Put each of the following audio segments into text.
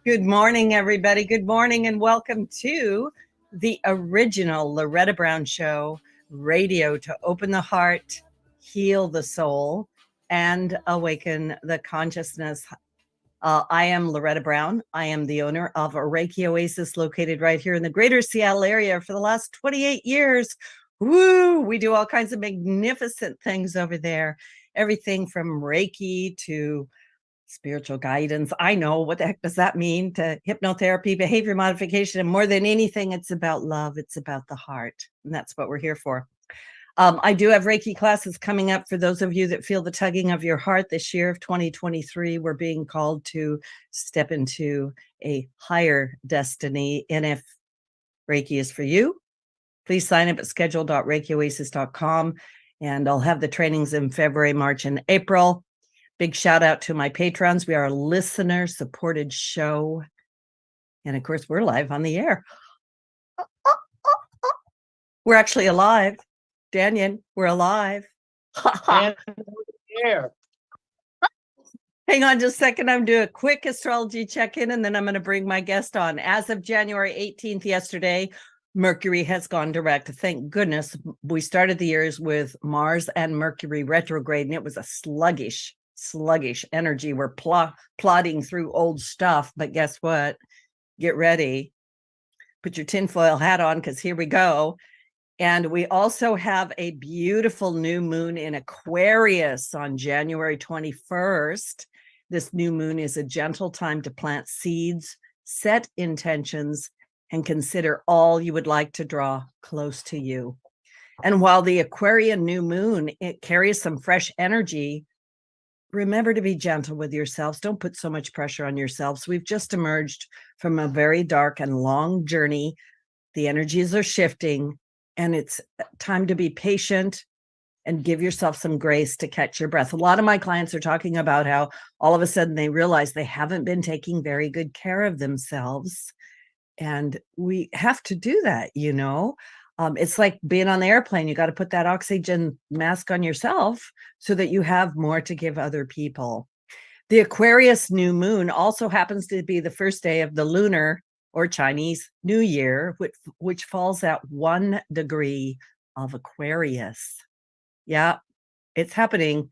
Good morning, everybody. Good morning, and welcome to the original Loretta Brown Show, radio to open the heart, heal the soul, and awaken the consciousness. I am Loretta Brown. I am the owner of a Reiki Oasis located right here in the greater Seattle area for the last 28 years. Woo! We do all kinds of magnificent things over there. Everything from Reiki to spiritual guidance. I know, what the heck does that mean? To hypnotherapy, behavior modification, and more than anything, it's about love. It's about the heart. And that's what we're here for. I do have Reiki classes coming up for those of you that feel the tugging of your heart this year of 2023. We're being called to step into a higher destiny. And if Reiki is for you, please sign up at schedule.reikioasis.com. And I'll have the trainings in February, March, and April. Big shout out to my patrons. We are a listener supported show. And of course, we're live on the air. We're actually alive. Dannion, we're alive. And air. Hang on just a second. I'm doing a quick astrology check-in, and then I'm going to bring my guest on. As of January 18th, yesterday, Mercury has gone direct. Thank goodness. We started the years with Mars and Mercury retrograde, and it was a sluggish energy. We're plodding through old stuff, but guess what? Get ready. Put your tinfoil hat on, because here we go. And we also have a beautiful new moon in Aquarius on January 21st. This new moon is a gentle time to plant seeds, set intentions, and consider all you would like to draw close to you. And while the Aquarian new moon, it carries some fresh energy, remember to be gentle with yourselves. Don't put so much pressure on yourselves. We've just emerged from a very dark and long journey. The energies are shifting, and it's time to be patient and give yourself some grace to catch your breath. A lot of my clients are talking about how all of a sudden they realize they haven't been taking very good care of themselves. And we have to do that, you know. It's like being on the airplane. You got to put that oxygen mask on yourself so that you have more to give other people. The Aquarius new moon also happens to be the first day of the lunar or Chinese New Year, which falls at 1 degree of Aquarius. Yeah, it's happening.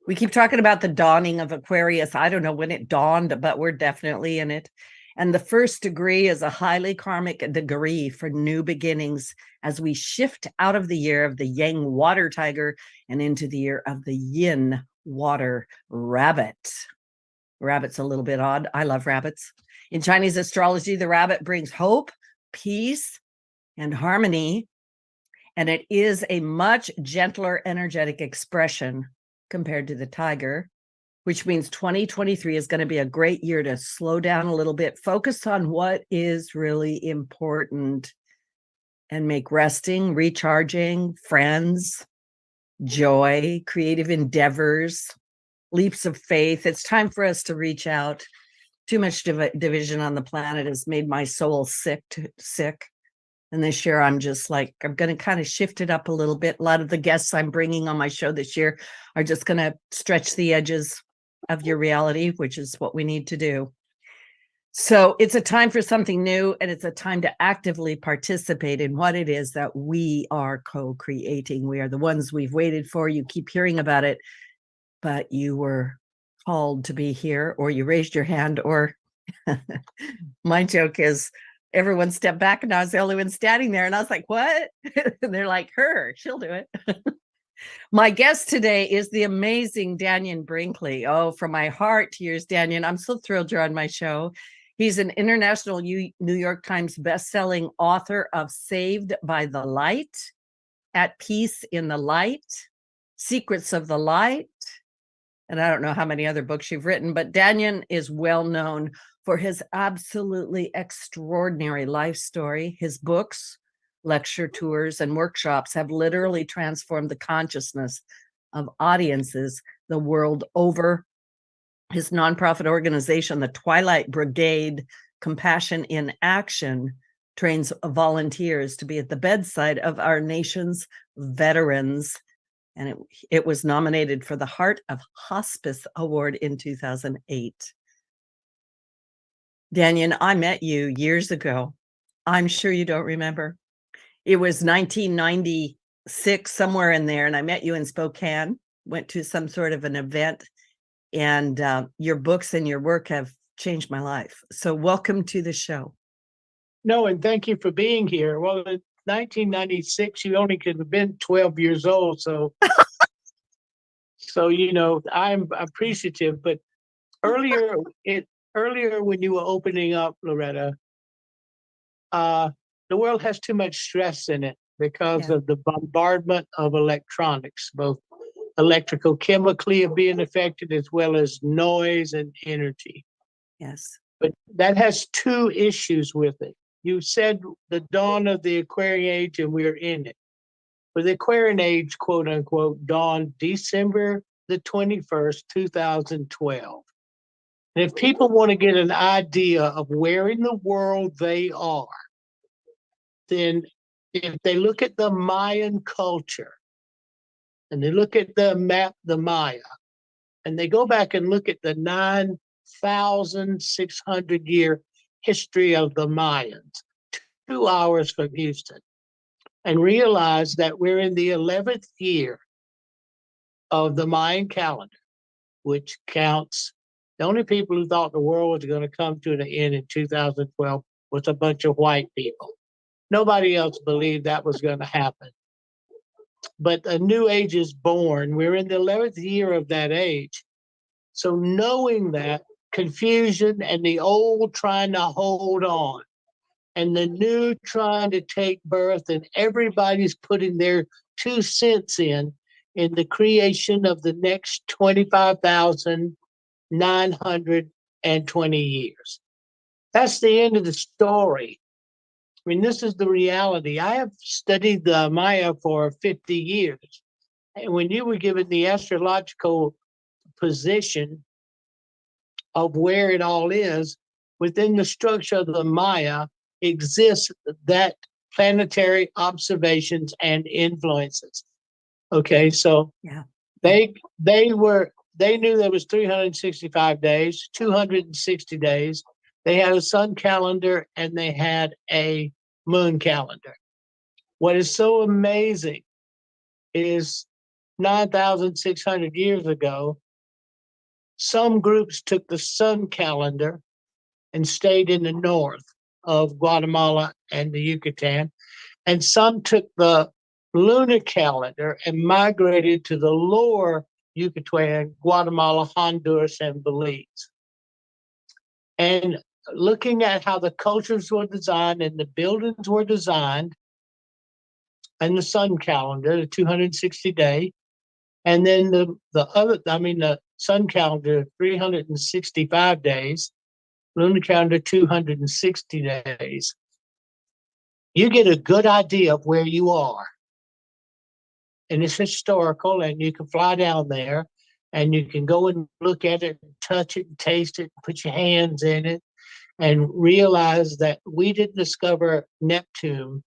We keep talking about the dawning of Aquarius. I don't know when it dawned, but we're definitely in it. And the first degree is a highly karmic degree for new beginnings as we shift out of the year of the Yang water tiger and into the year of the Yin water rabbit. Rabbit's a little bit odd. I love rabbits. In Chinese astrology, the rabbit brings hope, peace, and harmony. And it is a much gentler energetic expression compared to the tiger, which means 2023 is going to be a great year to slow down a little bit, focus on what is really important, and make resting, recharging, friends, joy, creative endeavors, leaps of faith. It's time for us to reach out. Too much division on the planet has made my soul sick. And this year, I'm just like, I'm going to kind of shift it up a little bit. A lot of the guests I'm bringing on my show this year are just going to stretch the edges of your reality, which is what we need to do. So it's a time for something new, and it's a time to actively participate in what it is that we are co-creating. We are the ones we've waited for. You keep hearing about it, but you were called to be here, or you raised your hand, or my joke is everyone stepped back and I was the only one standing there. And I was like, what? And they're like, she'll do it. My guest today is the amazing Dannion Brinkley. Oh, from my heart to yours, Dannion. I'm so thrilled you're on my show. He's an international New York Times bestselling author of Saved by the Light, At Peace in the Light, Secrets of the Light. And I don't know how many other books you've written, but Dannion is well known for his absolutely extraordinary life story. His books, lecture tours, and workshops have literally transformed the consciousness of audiences the world over. His nonprofit organization, the Twilight Brigade Compassion in Action, trains volunteers to be at the bedside of our nation's veterans. And it was nominated for the Heart of Hospice Award in 2008. Dannion, I met you years ago. I'm sure you don't remember. It was 1996, somewhere in there, and I met you in Spokane, went to some sort of an event, and your books and your work have changed my life. So welcome to the show. No, and thank you for being here. Well, in 1996, you only could have been 12 years old. So, I'm appreciative. But earlier, when you were opening up, Loretta, the world has too much stress in it because of the bombardment of electronics, both electrical, chemically being affected, as well as noise and energy. Yes. But that has two issues with it. You said the dawn of the Aquarian age, and we're in it. But the Aquarian age, quote unquote, dawned December the 21st, 2012. And if people want to get an idea of where in the world they are, then if they look at the Mayan culture and they look at the map, the Maya, and they go back and look at the 9,600 year history of the Mayans, 2 hours from Houston, and realize that we're in the 11th year of the Mayan calendar, which counts. The only people who thought the world was going to come to an end in 2012 was a bunch of white people. Nobody else believed that was going to happen. But a new age is born. We're in the 11th year of that age. So knowing that, confusion and the old trying to hold on and the new trying to take birth, and everybody's putting their 2 cents in the creation of the next 25,920 years. That's the end of the story. I mean, this is the reality. I have studied the Maya for 50 years. And when you were given the astrological position of where it all is, within the structure of the Maya exists that planetary observations and influences. Okay, so they knew there was 365 days, 260 days. They had a sun calendar and they had a moon calendar. What is so amazing is 9,600 years ago, some groups took the sun calendar and stayed in the north of Guatemala and the Yucatan, and some took the lunar calendar and migrated to the lower Yucatan, Guatemala, Honduras, and Belize. And looking at how the cultures were designed and the buildings were designed, and the sun calendar, the 260-day, and then the sun calendar, 365 days, lunar calendar, 260 days. You get a good idea of where you are. And it's historical, and you can fly down there, and you can go and look at it, and touch it, and taste it, put your hands in it, and realize that we didn't discover Neptune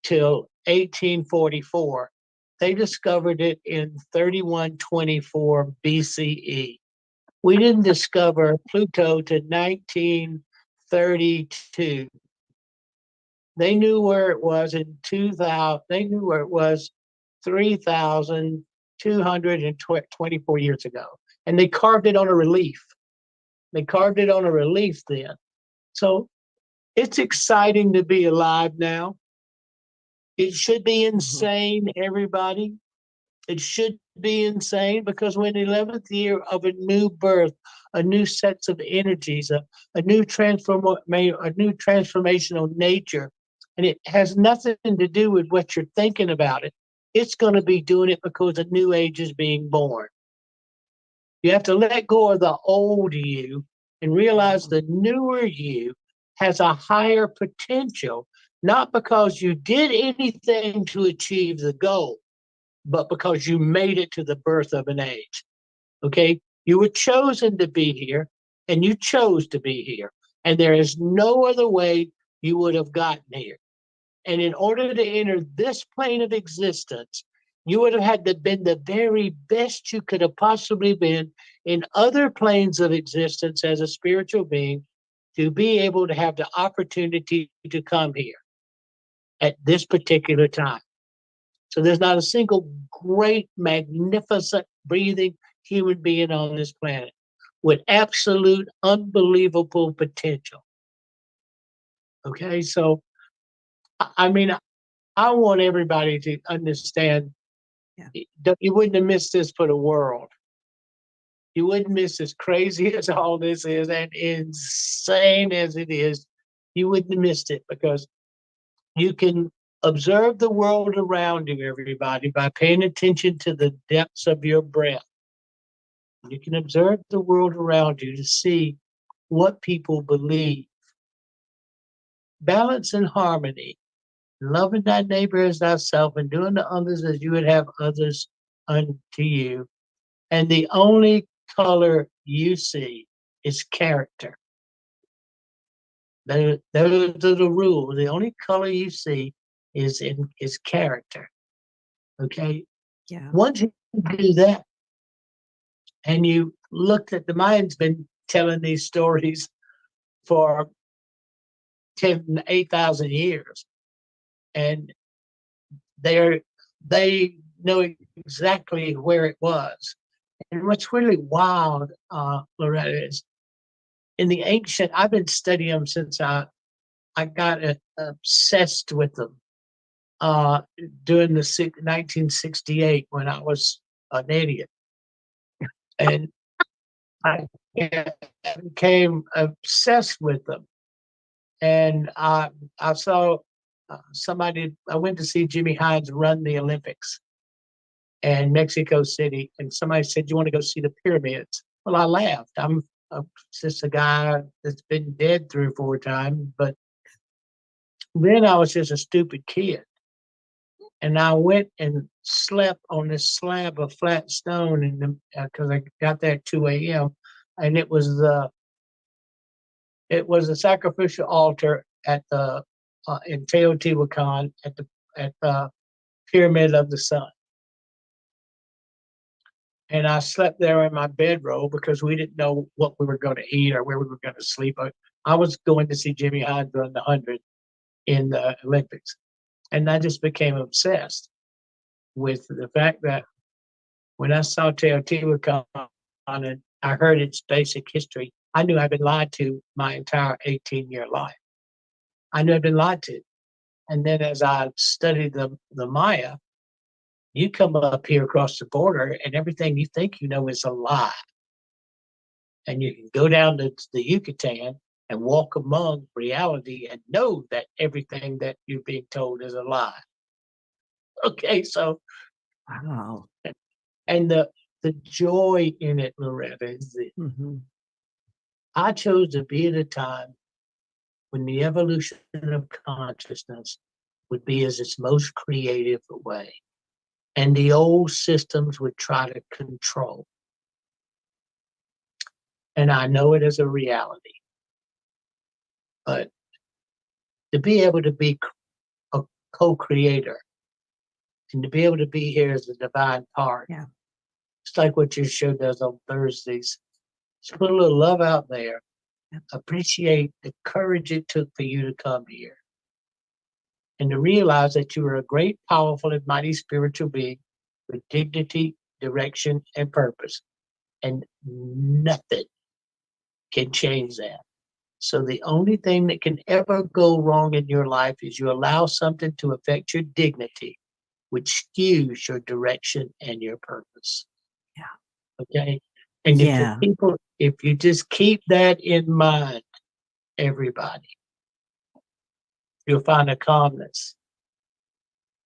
till 1844. They discovered it in 3124 BCE. We didn't discover Pluto till 1932. They knew where it was in 2000. They knew where it was 3,224 years ago. And they carved it on a relief. They carved it on a relief then. So it's exciting to be alive now. It should be insane, everybody. It should be insane because we're in the 11th year of a new birth, a new sets of energies, a new transformational nature. And it has nothing to do with what you're thinking about it. It's going to be doing it because a new age is being born. You have to let go of the old you and realize the newer you has a higher potential, not because you did anything to achieve the goal, but because you made it to the birth of an age. Okay? You were chosen to be here, and you chose to be here. And there is no other way you would have gotten here. And in order to enter this plane of existence, you would have had to been the very best you could have possibly been in other planes of existence as a spiritual being to be able to have the opportunity to come here at this particular time. So there's not a single great, magnificent, breathing human being on this planet with absolute, unbelievable potential. Okay, so I mean, I want everybody to understand. You wouldn't have missed this for the world. You wouldn't miss, as crazy as all this is and insane as it is, you wouldn't have missed it, because you can observe the world around you, everybody, by paying attention to the depths of your breath. You can observe the world around you to see what people believe. Balance and harmony, loving thy neighbor as thyself, and doing to others as you would have others unto you. And the only color you see is character. Those are the rules. The only color you see is character. Okay? Yeah. Once you do that, and you looked at, the Mayans been telling these stories for 8,000 years, and they know exactly where it was. And what's really wild, Loretta, is in the ancient, I've been studying them since I got obsessed with them during the 1968, when I was an idiot. And I became obsessed with them. And I saw somebody, I went to see Jimmy Hines run the Olympics in Mexico City, and somebody said, "You want to go see the pyramids?" Well, I laughed. I'm just a guy that's been dead 3 or 4 times, but then I was just a stupid kid. And I went and slept on this slab of flat stone, because I got there at 2 a.m. and it was a sacrificial altar at the in Teotihuacan at the Pyramid of the Sun. And I slept there in my bedroll because we didn't know what we were going to eat or where we were going to sleep. I was going to see Jimmy Hines run the 100 in the Olympics. And I just became obsessed with the fact that when I saw Teotihuacan and I heard its basic history, I knew I'd been lied to my entire 18-year life. I knew I'd been lied to. And then as I studied the Maya, you come up here across the border and everything you think you know is a lie. And you can go down to the Yucatan and walk among reality and know that everything that you're being told is a lie. Okay, so Wow. And the joy in it, Loretta, is that I chose to be at a time when the evolution of consciousness would be as its most creative way, and the old systems would try to control. And I know it as a reality. But to be able to be a co-creator and to be able to be here as a divine part, it's like what your show does on Thursdays. Just put a little love out there. Appreciate the courage it took for you to come here, and to realize that you are a great, powerful, and mighty spiritual being with dignity, direction, and purpose. And nothing can change that. So the only thing that can ever go wrong in your life is you allow something to affect your dignity, which skews your direction and your purpose. Yeah. Okay? And if you just keep that in mind, everybody, you'll find a calmness.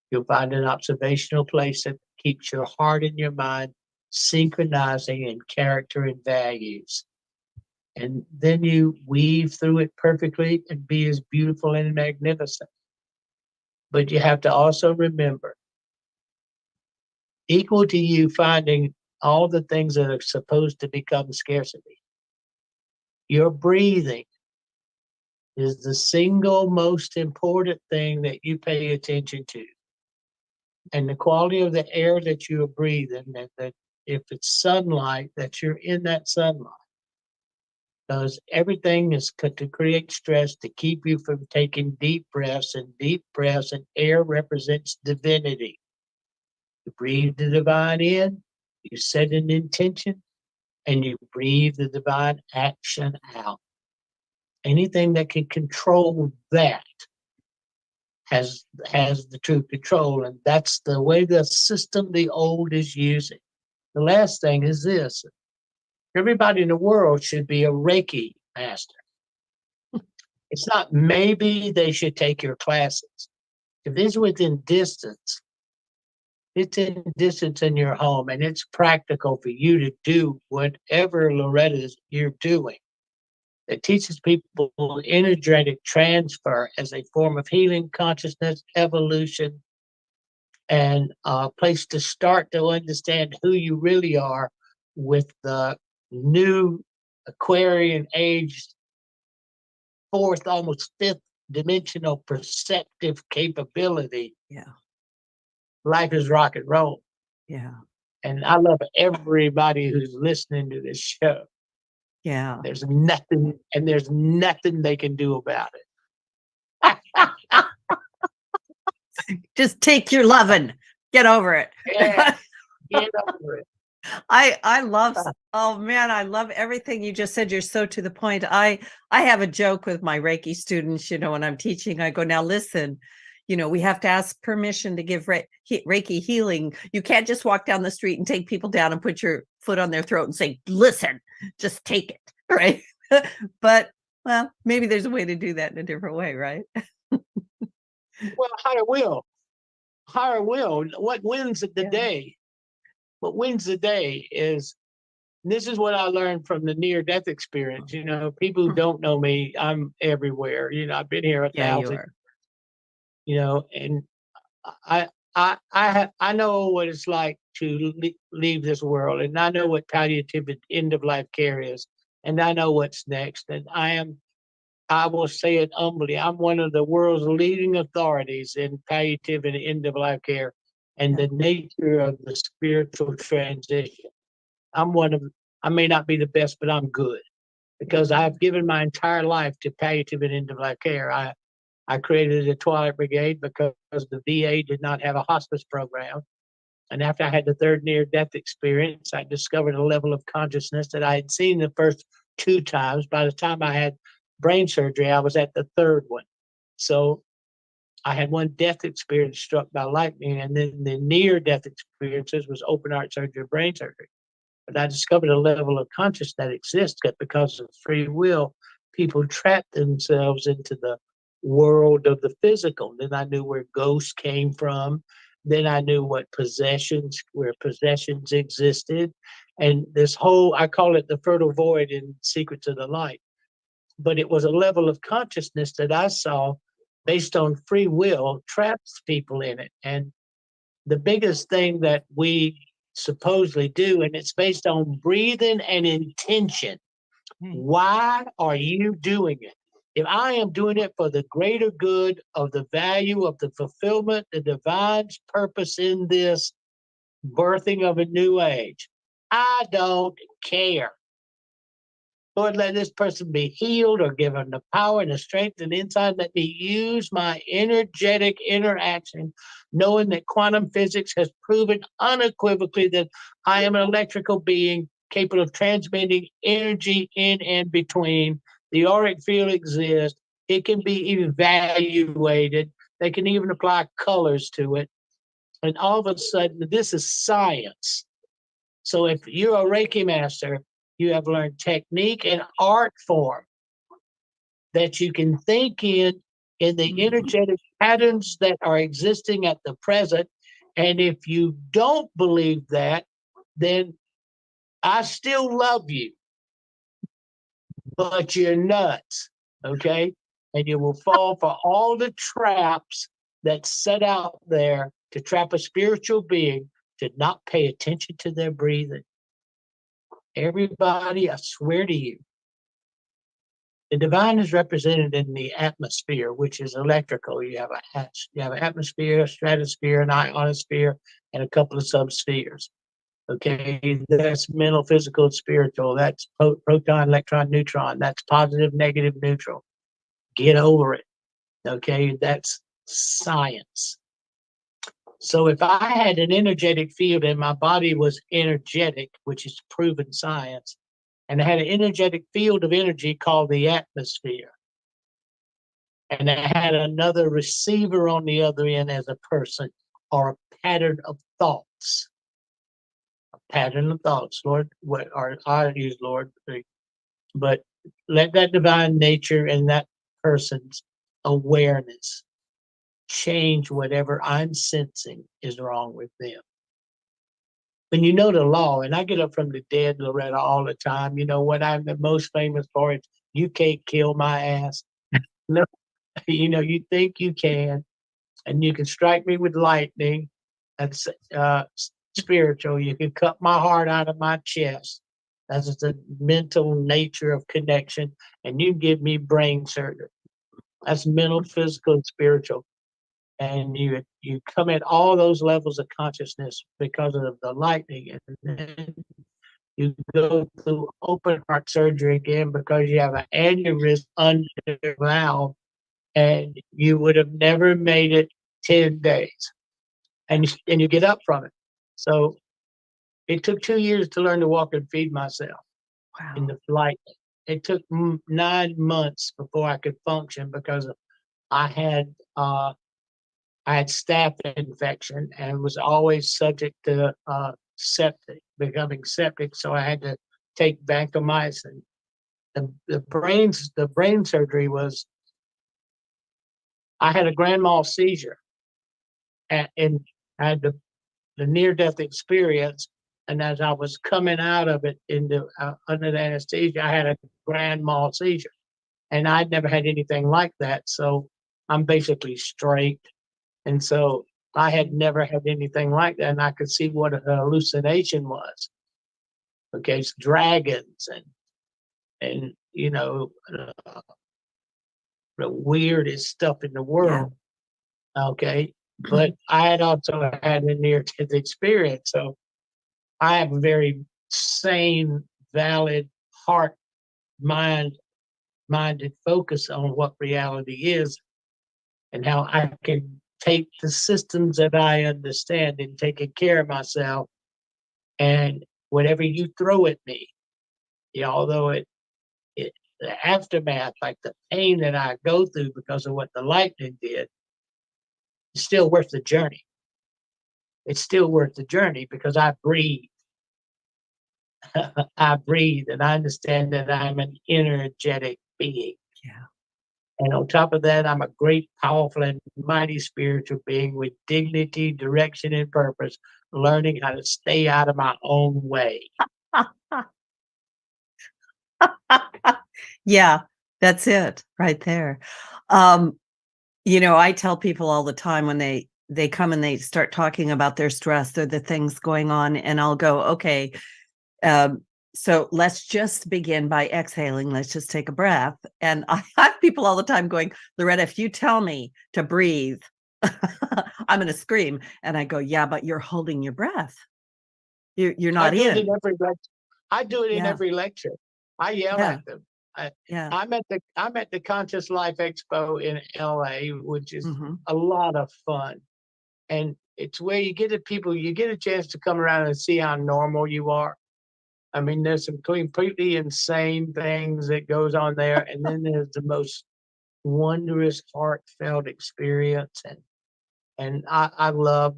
You'll find an observational place that keeps your heart and your mind synchronizing in character and values. And then you weave through it perfectly and be as beautiful and magnificent. But you have to also remember, equal to you finding all the things that are supposed to become scarcity, your breathing is the single most important thing that you pay attention to. And the quality of the air that you are breathing, that if it's sunlight, that you're in that sunlight. because everything is to create stress, to keep you from taking deep breaths, and air represents divinity. You breathe the divine in, you set an intention, and you breathe the divine action out. Anything that can control that has the true control, and that's the way the system the old is using. The last thing is this: everybody in the world should be a Reiki master. It's not maybe they should take your classes. If it's within distance, it's in distance in your home, and it's practical for you to do whatever Loretta you're doing. It teaches people energetic transfer as a form of healing, consciousness, evolution, and a place to start to understand who you really are with the new Aquarian age, fourth, almost fifth dimensional perceptive capability. Yeah. Life is rock and roll. Yeah. And I love everybody who's listening to this show. Yeah. There's nothing they can do about it. Just take your loving. Get over it. Yeah, get over it. I love, oh man, I love everything you just said. You're so to the point. I have a joke with my Reiki students, when I'm teaching, I go, now listen, we have to ask permission to give Reiki healing. You can't just walk down the street and take people down and put your foot on their throat and say, listen, just take it. Right. But well, maybe there's a way to do that in a different way, right? Well, higher will. What wins the day? What wins the day is, this is what I learned from the near-death experience. People who don't know me, I'm everywhere. I've been here 1,000. And I know what it's like to leave this world, and I know what palliative end of life care is, and I know what's next. And I will say it humbly, I'm one of the world's leading authorities in palliative and end of life care and the nature of the spiritual transition. I may not be the best, but I'm good, because I've given my entire life to palliative and end of life care. I created a Twilight Brigade because the VA did not have a hospice program. And after I had the third near-death experience, I discovered a level of consciousness that I had seen the first 2 times. By the time I had brain surgery, I was at the third one. So I had one death experience struck by lightning, and then the near-death experiences was open heart surgery and brain surgery. But I discovered a level of consciousness that exists that because of free will, people trap themselves into the world of the physical. Then I knew where ghosts came from. Then I knew where possessions existed. And this whole, I call it the fertile void in Secrets of the Light. But it was a level of consciousness that I saw based on free will traps people in it. And the biggest thing that we supposedly do, and it's based on breathing and intention. Why are you doing it? If I am doing it for the greater good of the value of the fulfillment, the divine's purpose in this birthing of a new age, I don't care. Lord, let this person be healed or given the power and the strength and insight. Let me use my energetic interaction, knowing that quantum physics has proven unequivocally that I am an electrical being capable of transmitting energy in and between. The auric field exists. It can be evaluated. They can even apply colors to it. And all of a sudden, this is science. So if you're a Reiki master, you have learned technique and art form that you can think in the energetic patterns that are existing at the present. And if you don't believe that, then I still love you, but you're nuts, okay? And you will fall for all the traps that's set out there to trap a spiritual being to not pay attention to their breathing. Everybody, I swear to you, the divine is represented in the atmosphere, which is electrical. You have an atmosphere, a stratosphere, an ionosphere, and a couple of subspheres. Okay, that's mental, physical, and spiritual. That's proton, electron, neutron. That's positive, negative, neutral. Get over it. Okay, that's science. So if I had an energetic field and my body was energetic, which is proven science, and I had an energetic field of energy called the atmosphere, and I had another receiver on the other end as a person or a pattern of thoughts, Lord, what or I use Lord, but let that divine nature and that person's awareness change whatever I'm sensing is wrong with them. When you know the law, and I get up from the dead, Loretta, all the time. You know what I'm the most famous for is you can't kill my ass. No, you think you can, and you can strike me with lightning. That's spiritual. You can cut my heart out of my chest. That's the mental nature of connection. And you give me brain surgery. That's mental, physical, and spiritual. And you come at all those levels of consciousness because of the lightning. And then you go through open heart surgery again because you have an aneurysm under the valve, and you would have never made it 10 days. And you get up from it. So it took 2 years to learn to walk and feed myself in the flight. It took 9 months before I could function because I had staph infection and was always subject to becoming septic. So I had to take vancomycin. The brain surgery was, I had a grand mal seizure and I had the near-death experience. And as I was coming out of it under the anesthesia, I had a grand mal seizure. And I'd never had anything like that. So I'm basically straight. And so I had never had anything like that. And I could see what a hallucination was. Okay, it's dragons and the weirdest stuff in the world. Yeah. Okay. But I had also had a near-death experience. So I have a very sane, valid, heart, minded focus on what reality is and how I can take the systems that I understand in taking care of myself, and whatever you throw at me, although the aftermath, like the pain that I go through because of what the lightning did, it's still worth the journey. It's still worth the journey because I breathe. I breathe, and I understand that I'm an energetic being. Yeah. And on top of that, I'm a great, powerful, and mighty spiritual being with dignity, direction, and purpose, learning how to stay out of my own way. Yeah, that's it right there. I tell people all the time when they come and they start talking about their stress or the things going on, and I'll go, okay, so let's just begin by exhaling. Let's just take a breath. And I have people all the time going, Loretta, if you tell me to breathe, I'm going to scream. And I go, yeah, but you're holding your breath. You're not in. I do it in every lecture. I yell at them. I'm at the Conscious Life Expo in LA, which is a lot of fun. And it's where you get a chance to come around and see how normal you are. I mean, there's some completely insane things that goes on there. And then there's the most wondrous, heartfelt experience. And I love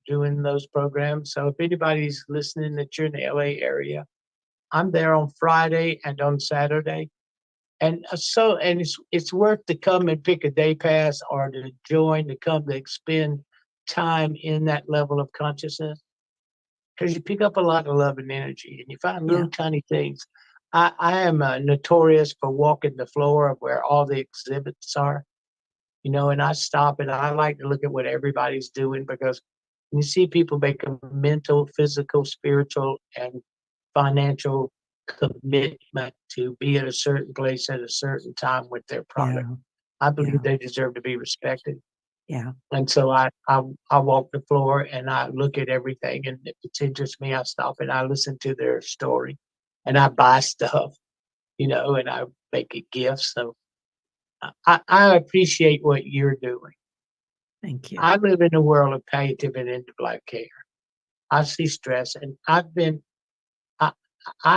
doing those programs. So if anybody's listening that you're in the LA area, I'm there on Friday and on Saturday. And it's worth to come and pick a day pass or to join, to come to spend time in that level of consciousness. Because you pick up a lot of love and energy, and you find little tiny things. I am notorious for walking the floor of where all the exhibits are, and I stop and I like to look at what everybody's doing, because you see people make a mental, physical, spiritual, and financial commitment to be at a certain place at a certain time with their product. I believe they deserve to be respected. Yeah. And so I walk the floor and I look at everything, and if it interests me, I stop and I listen to their story, and I buy stuff, and I make it gifts. So I appreciate what you're doing. Thank you. I live in a world of palliative and end of life care. I see stress, and I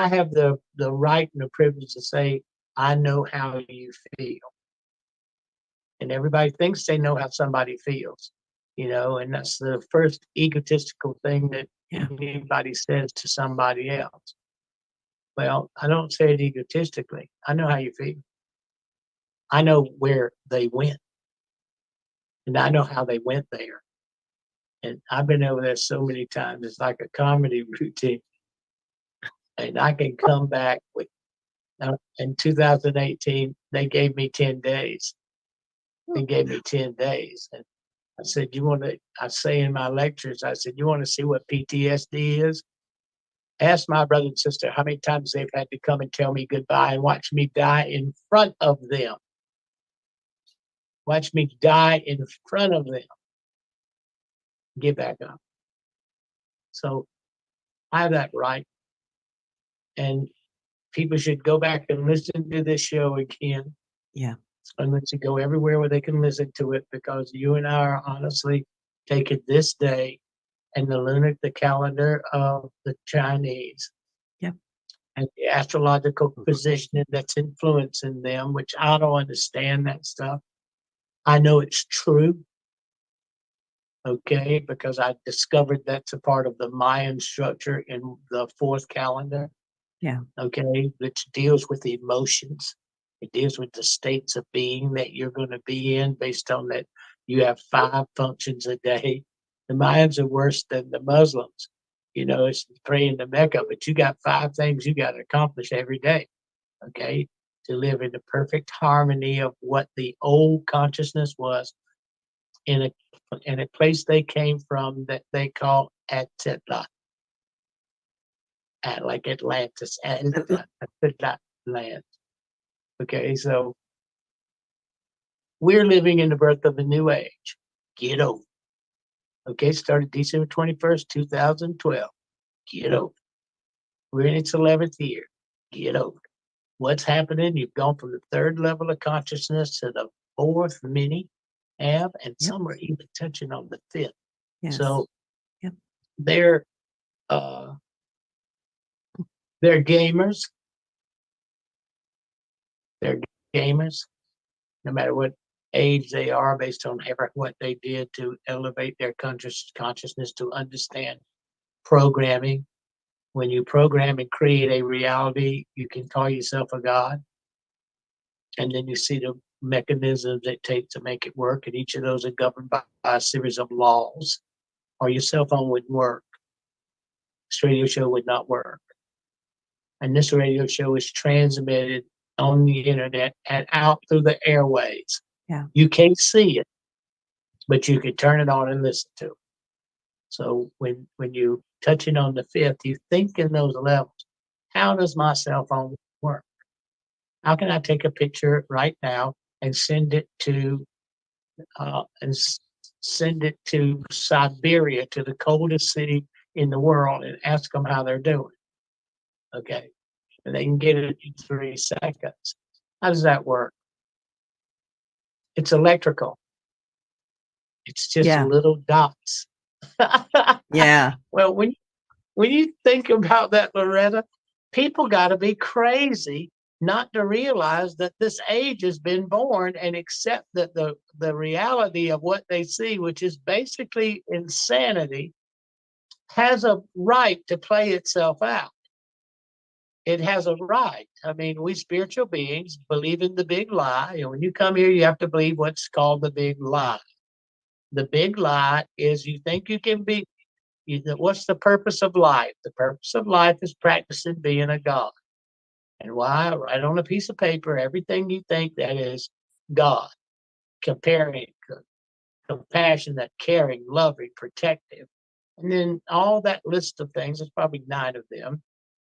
have the right and the privilege to say I know how you feel, and everybody thinks they know how somebody feels, and that's the first egotistical thing that anybody says to somebody else. Well, I don't say it egotistically. I know how you feel. I know where they went, and I know how they went there. And I've been over there so many times. It's like a comedy routine. And I can come back with, in 2018, they gave me 10 days. They gave me 10 days. And I said, I say in my lectures, I said, you want to see what PTSD is? Ask my brother and sister how many times they've had to come and tell me goodbye and watch me die in front of them. Watch me die in front of them. Get back up. So I have that right. And people should go back and listen to this show again. Yeah. And let's go everywhere where they can listen to it, because you and I are honestly taking this day and the calendar of the Chinese. Yep. And the astrological positioning that's influencing them, which I don't understand that stuff. I know it's true. Okay, because I discovered that's a part of the Mayan structure in the fourth calendar. Yeah. Okay, which deals with the emotions. It deals with the states of being that you're going to be in based on that. You have 5 functions a day. The Mayans are worse than the Muslims. It's praying to Mecca, but you got 5 things you got to accomplish every day. Okay, to live in the perfect harmony of what the old consciousness was in a place they came from that they call Atitla. Like Atlantis, Atitla land. Okay, so we're living in the birth of a new age. Get over. Okay, started December 21st, 2012. Get over. We're in its 11th year. Get over. What's happening? You've gone from the 3rd level of consciousness to the 4th mini have, and some are even touching on the 5th. Yes. So they're gamers. They're gamers, no matter what age they are, based on what they did to elevate their consciousness to understand programming. When you program and create a reality, you can call yourself a god. And then you see the mechanisms it takes to make it work. And each of those are governed by a series of laws, or your cell phone wouldn't work. This radio show would not work. And this radio show is transmitted on the internet and out through the airways. Yeah. You can't see it, but you can turn it on and listen to it. So when you touching on the 5th, you think in those levels. How does my cell phone work? How can I take a picture right now and send it to Siberia, to the coldest city in the world, and ask them how they're doing? Okay, and they can get it in 3 seconds. How does that work? It's electrical. It's just little dots. Yeah. Well, when you think about that, Loretta, people got to be crazy not to realize that this age has been born and accept that the reality of what they see, which is basically insanity, has a right to play itself out. It has a right. I mean, we spiritual beings believe in the big lie. And when you come here, you have to believe what's called the big lie. The big lie is you think you can be. What's the purpose of life? The purpose of life is practicing being a God. And why? Write on a piece of paper everything you think that is God. Comparing, compassionate, caring, loving, protective. And then all that list of things, there's probably 9 of them.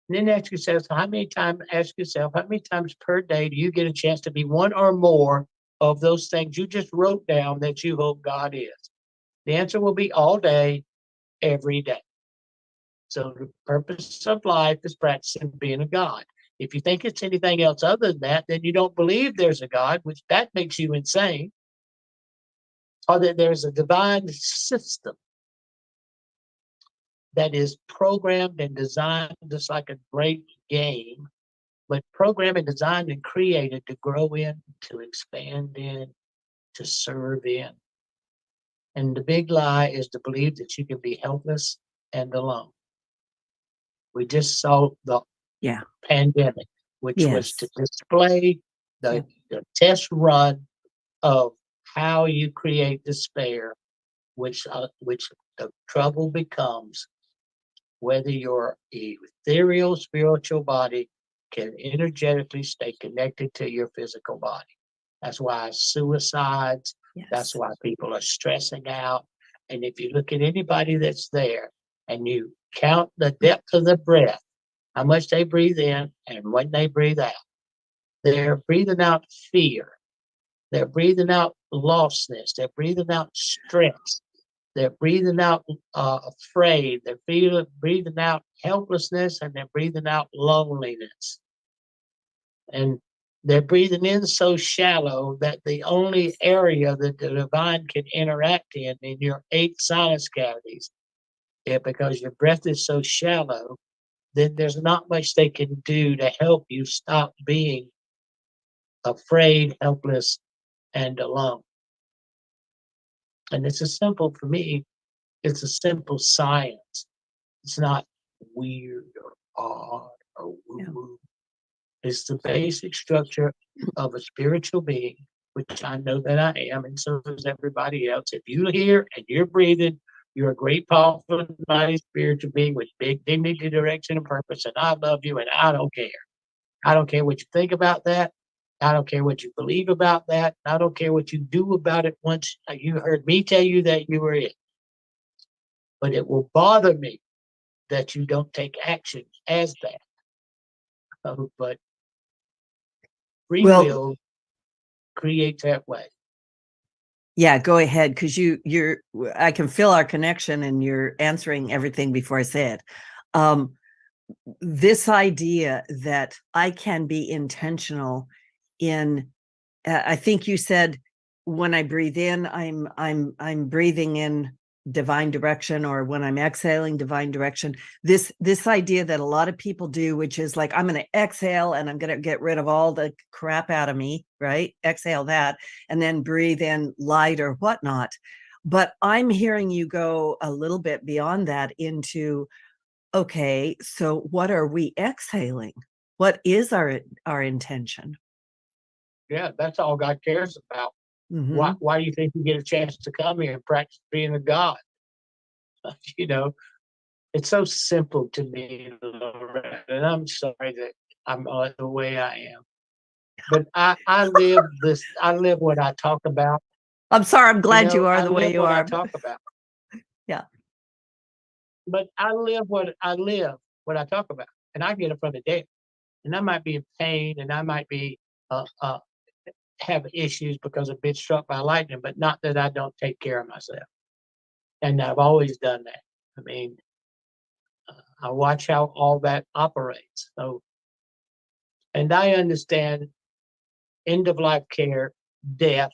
And then ask yourself how many times per day do you get a chance to be one or more of those things you just wrote down that you hope God is? The answer will be all day, every day. So the purpose of life is practicing being a God. If you think it's anything else other than that, then you don't believe there's a God, which that makes you insane, or that there's a divine system that is programmed and designed just like a great game, but programmed and designed and created to grow in, to expand in, to serve in. And the big lie is to believe that you can be helpless and alone. We just saw the pandemic, which was to display the test run of how you create despair, which the trouble becomes whether your ethereal spiritual body can energetically stay connected to your physical body. That's why suicides, that's why people are stressing out. And if you look at anybody that's there and you count the depth of the breath, how much they breathe in and when they breathe out, they're breathing out fear. They're breathing out lostness. They're breathing out stress. They're breathing out afraid. They're breathing out helplessness, and they're breathing out loneliness. And they're breathing in so shallow that the only area that the divine can interact in your 8 sinus cavities, because your breath is so shallow, then there's not much they can do to help you stop being afraid, helpless, and alone. And it's a simple, for me, it's a simple science. It's not weird or odd or woo-woo. It's the basic structure of a spiritual being, which I know that I am, and so is everybody else. If you're here and you're breathing, you're a great, powerful, mighty spiritual being with big dignity, direction, and purpose, and I love you, and I don't care. I don't care what you think about that. I don't care what you believe about that. I don't care what you do about it once you heard me tell you that you were it. But it will bother me that you don't take action as that. But free will creates that way. Yeah, go ahead, because I can feel our connection and you're answering everything before I say it. This idea that I can be intentional in, I think you said, when I breathe in, I'm breathing in divine direction, or when I'm exhaling divine direction. This idea that a lot of people do, which is like, I'm going to exhale and I'm going to get rid of all the crap out of me, right? Exhale that, and then breathe in light or whatnot. But I'm hearing you go a little bit beyond that into, okay, so what are we exhaling? What is our intention? Yeah, that's all God cares about. Mm-hmm. Why do you think you get a chance to come here and practice being a God? It's so simple to me, Loretta, and I'm sorry that I'm the way I am. But I live this. I live what I talk about. I'm sorry. I'm glad you are the way you are. I talk about. Yeah. But I live what I talk about, and I get it from the dead. And I might be in pain, and I might be have issues because I've been struck by lightning, but not that I don't take care of myself. And I've always done that. I mean, I watch how all that operates. So, and I understand end of life care, death,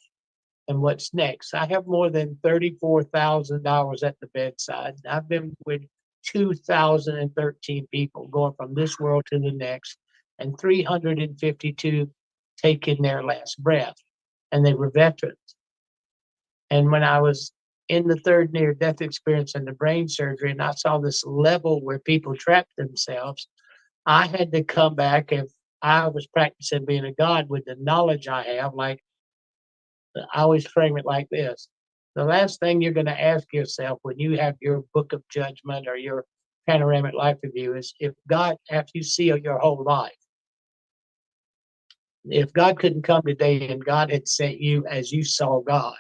and what's next. I have more than $34,000 at the bedside. I've been with 2,013 people going from this world to the next, and 352 taking their last breath, and they were veterans. And when I was in the third near-death experience in the brain surgery, and I saw this level where people trapped themselves, I had to come back. If I was practicing being a God with the knowledge I have, like, I always frame it like this. The last thing you're going to ask yourself when you have your book of judgment or your panoramic life review is, if God, after you see your whole life, if God couldn't come today and God had sent you as you saw God,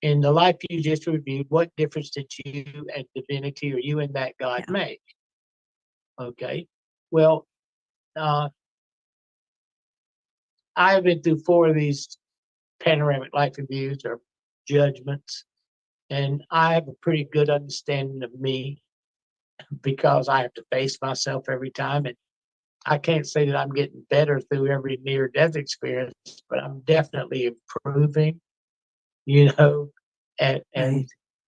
in the life you just reviewed, what difference did you and divinity or you and that God make? Okay. Well, I've been through 4 of these panoramic life reviews or judgments. And I have a pretty good understanding of me because I have to face myself every time. And I can't say that I'm getting better through every near death experience, but I'm definitely improving, you know, and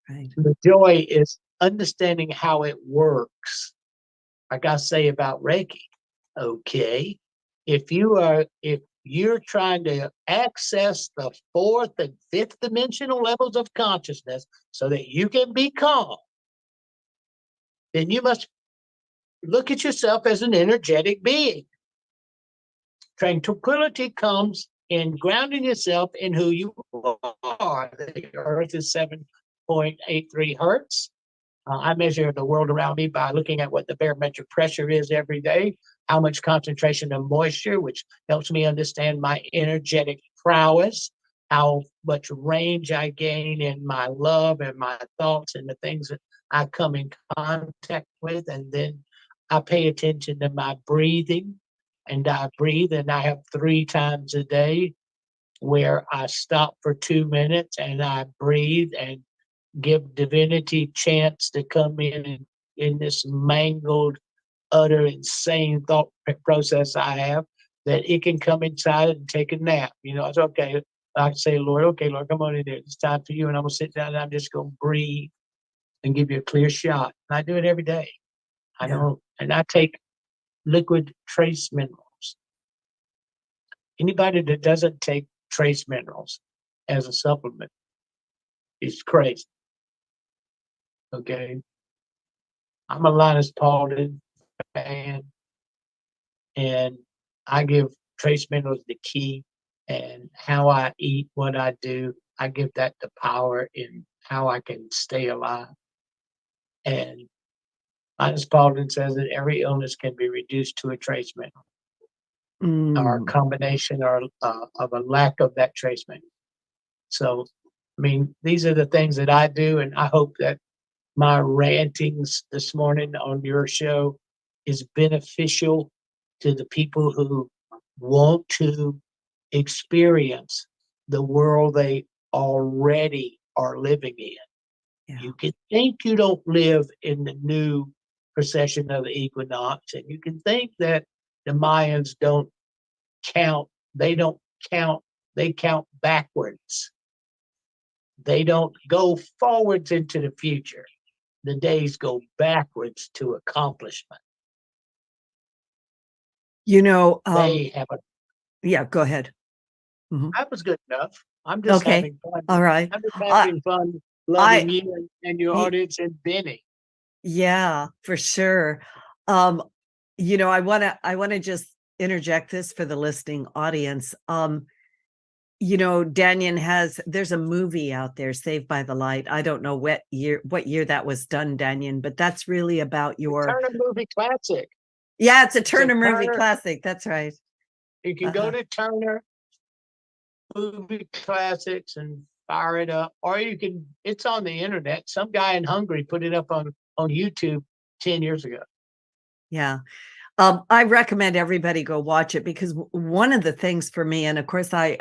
Right. the joy is understanding how it works. Like I say about Reiki, okay, if you're trying to access the fourth and fifth dimensional levels of consciousness so that you can be calm, then you must look at yourself as an energetic being. Tranquility comes in grounding yourself in who you are. The earth is 7.83 hertz. I measure the world around me by looking at what the barometric pressure is every day, how much concentration of moisture, which helps me understand my energetic prowess, how much range I gain in my love and my thoughts and the things that I come in contact with. And then I pay attention to my breathing, and I breathe, and I have 3 times a day where I stop for 2 minutes and I breathe and give divinity chance to come in this mangled, utter, insane thought process I have, that it can come inside and take a nap. You know, it's okay. I say, Lord, okay, Lord, come on in there. It's time for you. And I'm going to sit down and I'm just going to breathe and give you a clear shot. And I do it every day. I don't, and I take liquid trace minerals. Anybody that doesn't take trace minerals as a supplement is crazy. Okay. I'm a Linus Paulding fan, and I give trace minerals the key, and how I eat, what I do, I give that the power in how I can stay alive. And Linus Paulding says that every illness can be reduced to a trace mineral or a combination or of a lack of that trace mineral. So, I mean, these are the things that I do, and I hope that my rantings this morning on your show is beneficial to the people who want to experience the world they already are living in. Yeah. You can think you don't live in the new precession of the equinox, and you can think that the Mayans don't count, they don't count, they count backwards. They don't go forwards into the future. The days go backwards to accomplishment. You know, They have a. yeah, go ahead. That was good enough. I'm just Okay. having fun. All right. I'm just having fun loving you and your audience and Benny. Yeah, for sure. You know, I wanna just interject this for the listening audience. You know, there's a movie out there, Saved by the Light. I don't know what year that was done, Dannion, but that's really about your Turner movie classic. Yeah, it's a Turner movie Turner, classic. That's right. you can go to Turner movie classics and fire it up, or you can. It's on the internet. Some guy in Hungary put it up on YouTube 10 years ago. Yeah. I recommend everybody go watch it, because one of the things for me, and of course I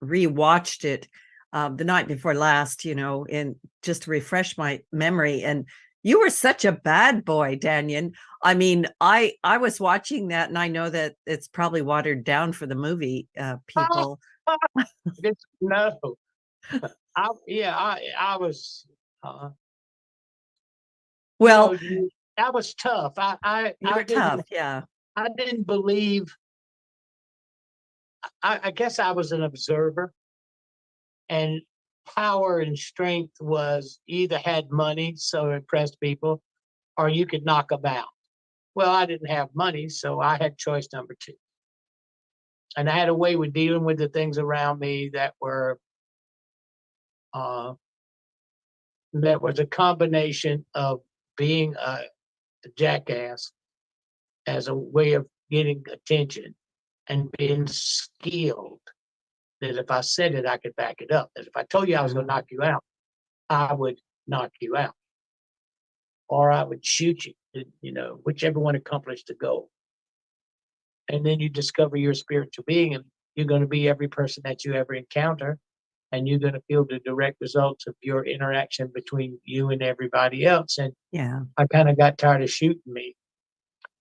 rewatched it the night before last, you know, and just to refresh my memory. And you were such a bad boy, Dannion. I mean, I was watching that, and I know that it's probably watered down for the movie people. No, I was. Well, that was tough. I were tough. Yeah. I didn't believe. I guess I was an observer, and power and strength was either had money, so it impressed people, or you could knock them out. Well, I didn't have money, so I had choice number 2. And I had a way with dealing with the things around me that were that was a combination of being a jackass as a way of getting attention, and being skilled. That if I said it, I could back it up. That if I told you I was going to knock you out, I would knock you out, or I would shoot you. You know, whichever one accomplished the goal. And then you discover your spiritual being, and you're going to be every person that you ever encounter. and you're going to feel the direct results of your interaction between you and everybody else. And Yeah. I kind of got tired of shooting me.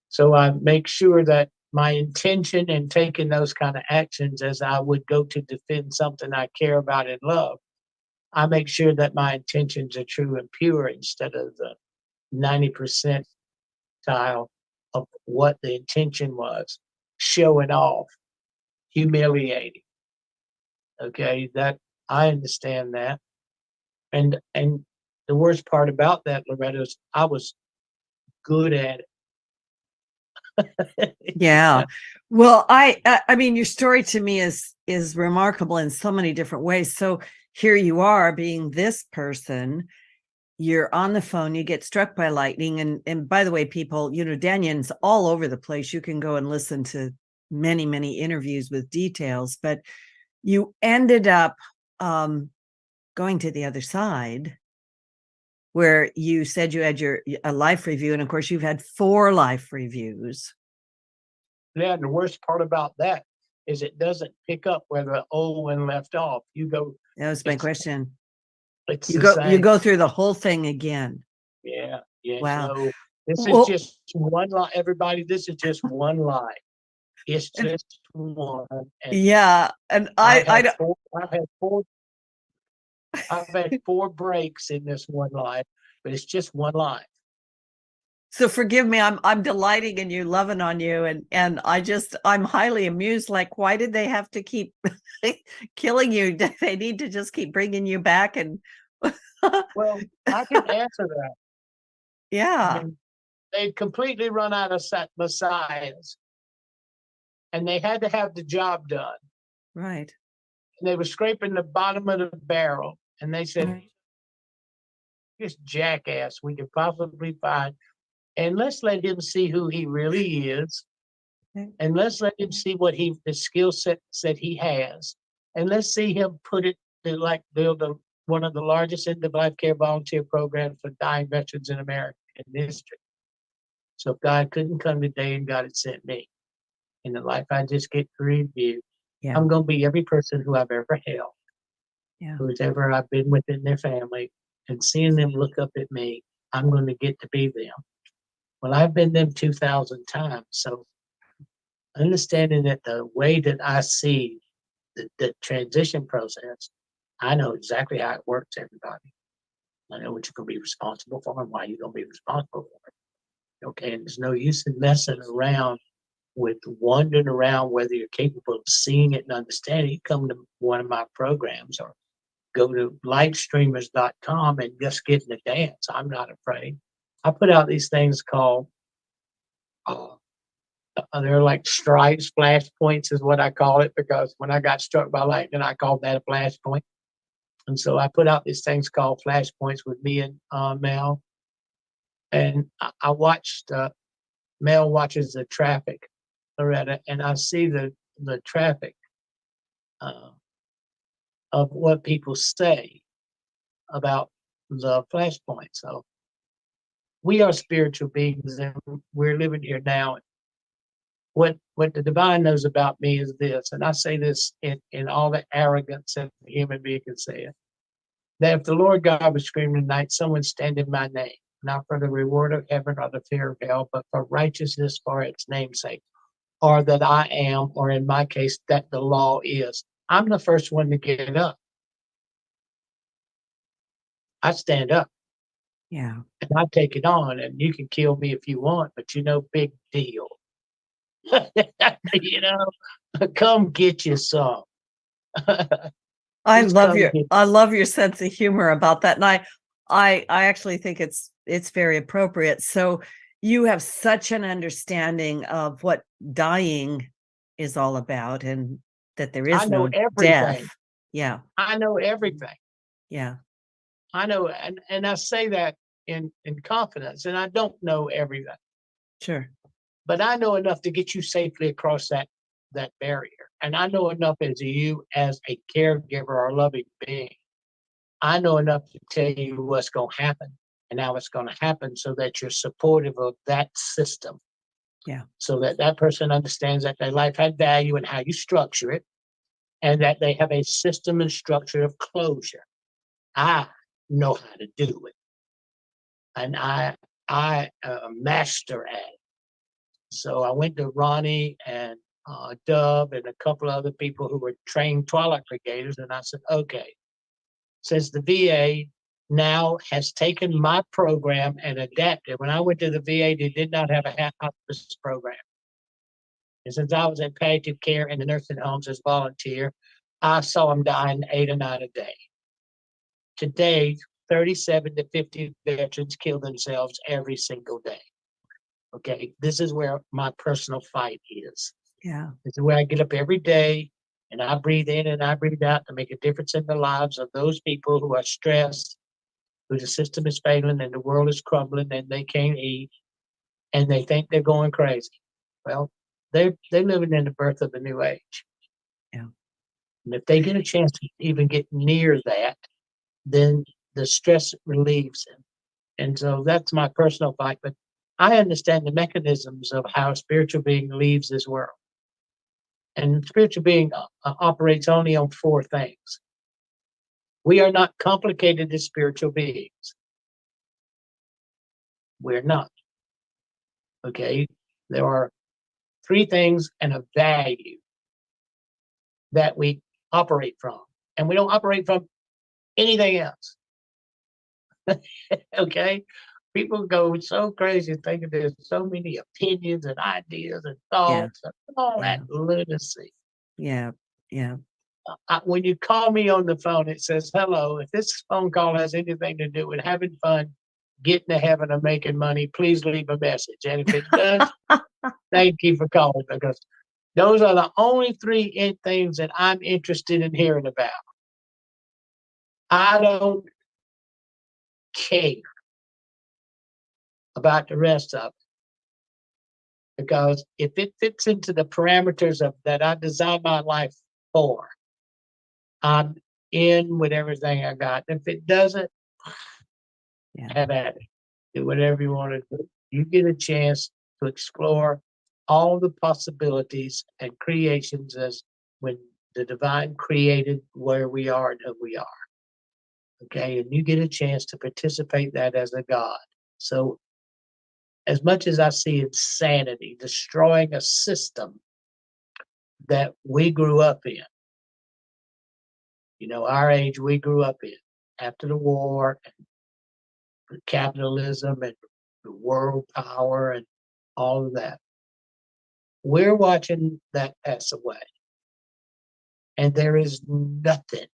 So I make sure that my intention in taking those kind of actions, as I would go to defend something I care about and love, I make sure that my intentions are true and pure instead of the 90% style of what the intention was, showing off, humiliating. Okay, that I understand that. And the worst part about that, Loretta, is I was good at it. Yeah. Well, I mean, your story to me is remarkable in so many different ways. So here you are being this person, you're on the phone, you get struck by lightning. And by the way, people, you know, Dannion's all over the place. You can go and listen to many, many interviews with details, but you ended up going to the other side where you said you had a life review. And of course, you've had 4 life reviews. Yeah, and the worst part about that is it doesn't pick up where the old one left off. You go, That was my it's question. it's You the go same. through the whole thing again. Yeah, yeah. Wow. So this is Well, just one lie. Everybody, this is just one lie. It's and- just one. And yeah, and I've I had four, I've had four, I've had 4 breaks in this one life, but it's just one life. so forgive me. I'm delighting in you, loving on you, and I'm highly amused. Like, why did they have to keep killing you? They need to just keep bringing you back and Well, I can answer that. I yeah, mean, they'd completely run out of messiahs, and they had to have the job done. right. And they were scraping the bottom of the barrel, and they said, Right. "This jackass we could possibly find, and let's let him see who he really is, Okay. and let's let him see what the skill set that he has, and let's see him put it to like build one of the largest end-of-life care volunteer programs for dying veterans in American history." So if God couldn't come today and God had sent me in the life I just get to review, Yeah, I'm going to be every person who I've ever helped, yeah, who's ever I've been within their family, and seeing them look up at me, I'm going to get to be them. Well, I've been them 2,000 times. So understanding that the way that I see the transition process, I know exactly how it works, everybody. I know what you're going to be responsible for and why you're going to be responsible for it. Okay, and there's no use in messing around with wandering around whether you're capable of seeing it and understanding it. Come to one of my programs or go to lightstreamers.com and just get in the dance. I'm not afraid. I put out these things called they're like stripes, flash points is what I call it, because when I got struck by lightning, I called that a flash point. And so I put out these things called flash points with me and Mel. And I watched, Mel watches the traffic, Loretta, and I see the traffic of what people say about the flashpoint. So we are spiritual beings and we're living here now. What the divine knows about me is this, and I say this in all the arrogance that a human being can say it, that if the Lord God was screaming tonight, someone stand in my name, not for the reward of heaven or the fear of hell, but for righteousness for its name's sake, or that I am, or in my case, that the law is. I'm the first one to get up. I stand up yeah. and I take it on, and you can kill me if you want, but big deal. you know, come get you some. I Just love come get I love your sense of humor about that. And I actually think it's very appropriate. So you have such an understanding of what dying is all about and that there I is know no death. everything. Yeah. I know everything. Yeah. I know, and I say that in confidence, and I don't know everything, Sure. but I know enough to get you safely across that barrier. And I know enough as you as a caregiver or loving being. I know enough to tell you what's going to happen and how it's going to happen so that you're supportive of that system. Yeah. So that person understands that their life had value and how you structure it. and that they have a system and structure of closure. I know how to do it, and I am a master at it. So I went to Ronnie and Dub and a couple other people who were trained Twilight Brigaders, and I said, okay, since the VA now has taken my program and adapted. When I went to the VA, they did not have a hospice program. And since I was in palliative care in the nursing homes as volunteer, I saw them dying 8 or 9 a day. Today, 37 to 50 veterans kill themselves every single day. Okay, this is where my personal fight is. Yeah. This is where I get up every day and I breathe in and I breathe out to make a difference in the lives of those people who are stressed, who the system is failing and the world is crumbling and they can't eat and they think they're going crazy. Well, they're living in the birth of a new age. Yeah. And if they get a chance to even get near that, then the stress relieves them. And so that's my personal fight. But I understand the mechanisms of how a spiritual being leaves this world. And spiritual being operates only on 4 things. We are not complicated as spiritual beings. We're not. Okay? There are 3 things and a value that we operate from. And we don't operate from anything else. Okay? People go so crazy thinking there's so many opinions and ideas and thoughts and all that lunacy. Yeah. Yeah. When you call me on the phone, it says, hello, if this phone call has anything to do with having fun, getting to heaven, or making money, please leave a message. And if it does, thank you for calling, because those are the only 3 things that I'm interested in hearing about. I don't care about the rest of it, because if it fits into the parameters of that I designed my life for, I'm in with everything I got. If it doesn't, have at it. Do whatever you want to do. You get a chance to explore all the possibilities and creations as when the divine created where we are and who we are. Okay, and you get a chance to participate that as a God. So as much as I see insanity destroying a system that we grew up in, our age we grew up in after the war, and capitalism and the world power and all of that. We're watching that pass away. And there is nothing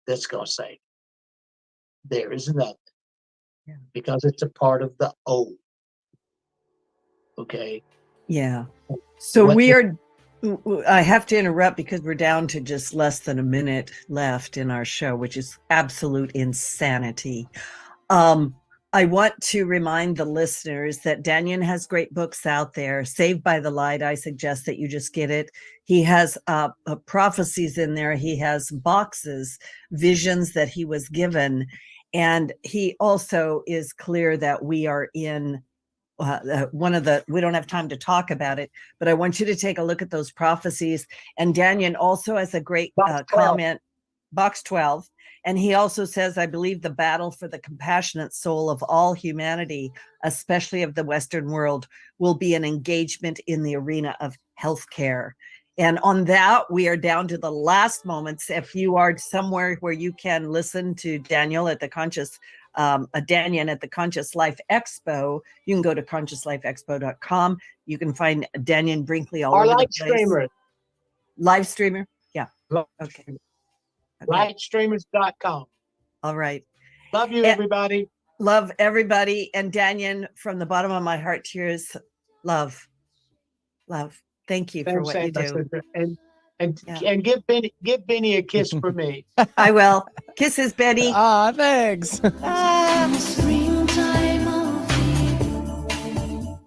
that's going to save it. There is nothing. Yeah. Because it's a part of the old. Okay. Yeah. So I have to interrupt because we're down to just less than a minute left in our show, which is absolute insanity. I want to remind the listeners that Dannion has great books out there. Saved by the Light, I suggest that you just get it. He has prophecies in there. He has boxes, visions that he was given. And he also is clear that we are in we don't have time to talk about it, but I want you to take a look at those prophecies. And Dannion also has a great comment, box 12. And he also says, I believe the battle for the compassionate soul of all humanity, especially of the Western world, will be an engagement in the arena of healthcare. And on that, we are down to the last moments. If you are somewhere where you can listen to Dannion at the Conscious Life Expo, you can go to consciouslifeexpo.com. You can find Dannion Brinkley all over the place. Live streamer. Yeah. Okay. Lightstreamers.com. All right. Love you, everybody. Love everybody. And Dannion, from the bottom of my heart, tears, love. Thank you for what you do. And give Benny a kiss for me. I will. Kisses, Benny. Thanks. Springtime.